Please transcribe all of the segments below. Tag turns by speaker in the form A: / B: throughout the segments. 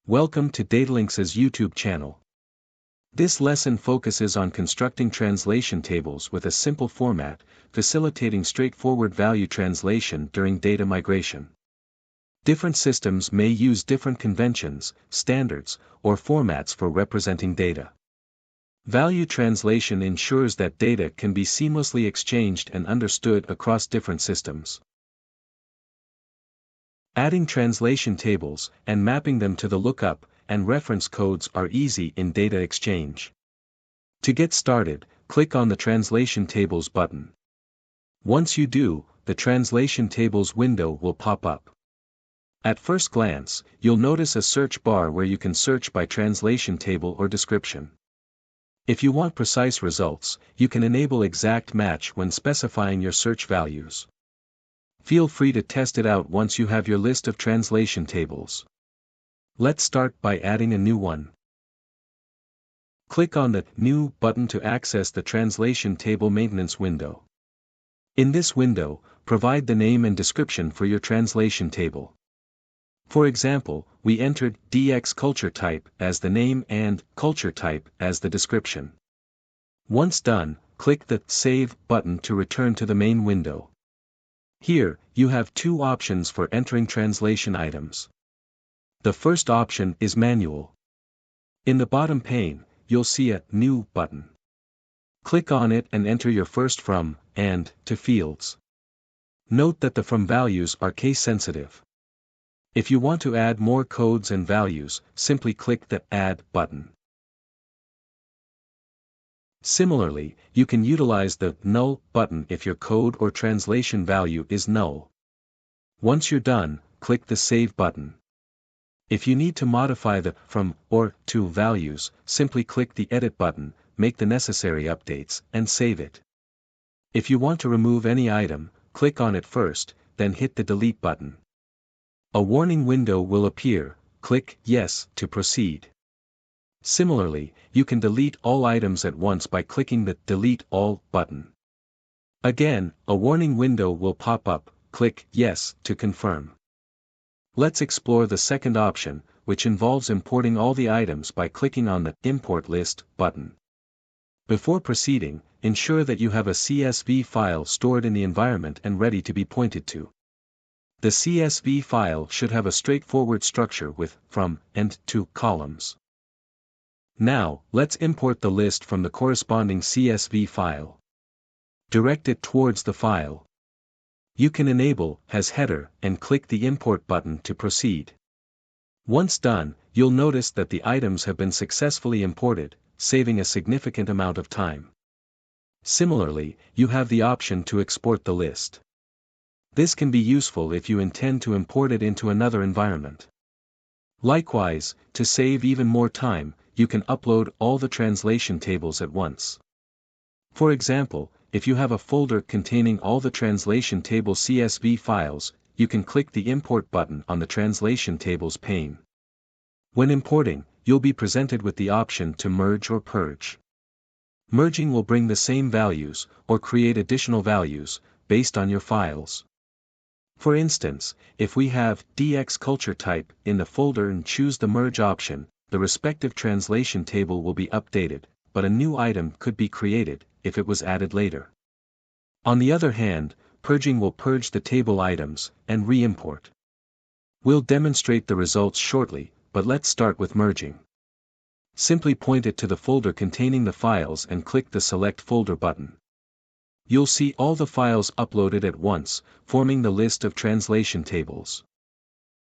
A: Welcome to Datalynx's YouTube channel. This lesson focuses on constructing translation tables with a simple format, facilitating straightforward value translation during data migration. Different systems may use different conventions, standards, or formats for representing data. Value translation ensures that data can be seamlessly exchanged and understood across different systems. Adding translation tables and mapping them to the lookup and reference codes are easy in Data Exchange. To get started, click on the Translation Tables button. Once you do, the Translation Tables window will pop up. At first glance, you'll notice a search bar where you can search by translation table or description. If you want precise results, you can enable exact match when specifying your search values. Feel free to test it out once you have your list of translation tables. Let's start by adding a new one. Click on the New button to access the Translation Table Maintenance window. In this window, provide the name and description for your translation table. For example, we entered DX culture type as the name and culture type as the description. Once done, click the Save button to return to the main window. Here, you have two options for entering translation items. The first option is manual. In the bottom pane, you'll see a New button. Click on it and enter your first from, and, to fields. Note that the from values are case sensitive. If you want to add more codes and values, simply click the Add button. Similarly, you can utilize the Null button if your code or translation value is null. Once you're done, click the Save button. If you need to modify the from or to values, simply click the Edit button, make the necessary updates, and save it. If you want to remove any item, click on it first, then hit the Delete button. A warning window will appear. Click Yes to proceed. Similarly, you can delete all items at once by clicking the Delete All button. Again, a warning window will pop up. Click Yes to confirm. Let's explore the second option, which involves importing all the items by clicking on the Import List button. Before proceeding, ensure that you have a CSV file stored in the environment and ready to be pointed to. The CSV file should have a straightforward structure with from and to columns. Now, let's import the list from the corresponding CSV file. Direct it towards the file. You can enable as header and click the Import button to proceed. Once done, you'll notice that the items have been successfully imported, saving a significant amount of time. Similarly, you have the option to export the list. This can be useful if you intend to import it into another environment. Likewise, to save even more time, you can upload all the translation tables at once. For example, if you have a folder containing all the translation table CSV files, you can click the Import button on the Translation Tables pane. When importing, you'll be presented with the option to merge or purge. Merging will bring the same values, or create additional values, based on your files. For instance, if we have DX culture type in the folder and choose the Merge option, the respective translation table will be updated, but a new item could be created if it was added later. On the other hand, purging will purge the table items and re-import. We'll demonstrate the results shortly, but let's start with merging. Simply point it to the folder containing the files and click the Select Folder button. You'll see all the files uploaded at once, forming the list of translation tables.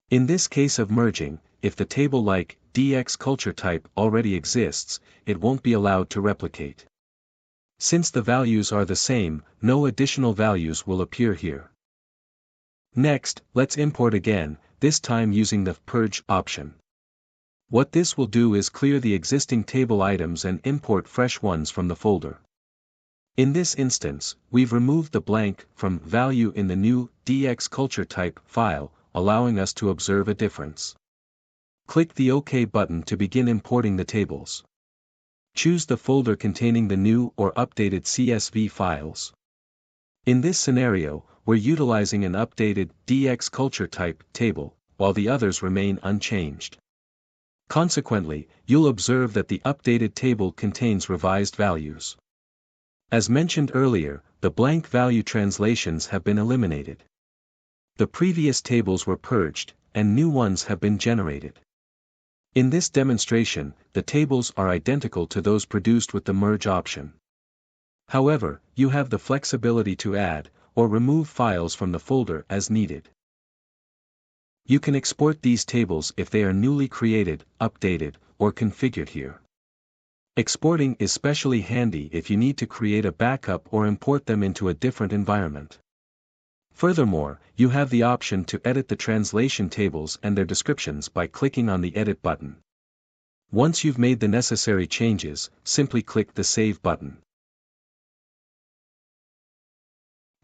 A: In this case of merging, if the table like DX culture type already exists, it won't be allowed to replicate. Since the values are the same, no additional values will appear here. Next, let's import again, this time using the Purge option. What this will do is clear the existing table items and import fresh ones from the folder. In this instance, we've removed the blank from value in the new DX culture type file, allowing us to observe a difference. Click the OK button to begin importing the tables. Choose the folder containing the new or updated CSV files. In this scenario, we're utilizing an updated DX culture type table, while the others remain unchanged. Consequently, you'll observe that the updated table contains revised values. As mentioned earlier, the blank value translations have been eliminated. The previous tables were purged, and new ones have been generated. In this demonstration, the tables are identical to those produced with the merge option. However, you have the flexibility to add or remove files from the folder as needed. You can export these tables if they are newly created, updated, or configured here. Exporting is especially handy if you need to create a backup or import them into a different environment. Furthermore, you have the option to edit the translation tables and their descriptions by clicking on the Edit button. Once you've made the necessary changes, simply click the Save button.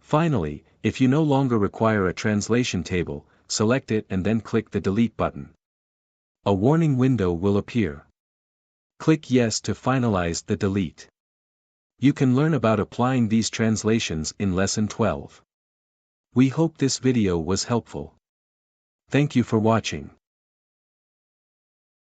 A: Finally, if you no longer require a translation table, select it and then click the Delete button. A warning window will appear. Click Yes to finalize the delete. You can learn about applying these translations in Lesson 12. We hope this video was helpful. Thank you for watching.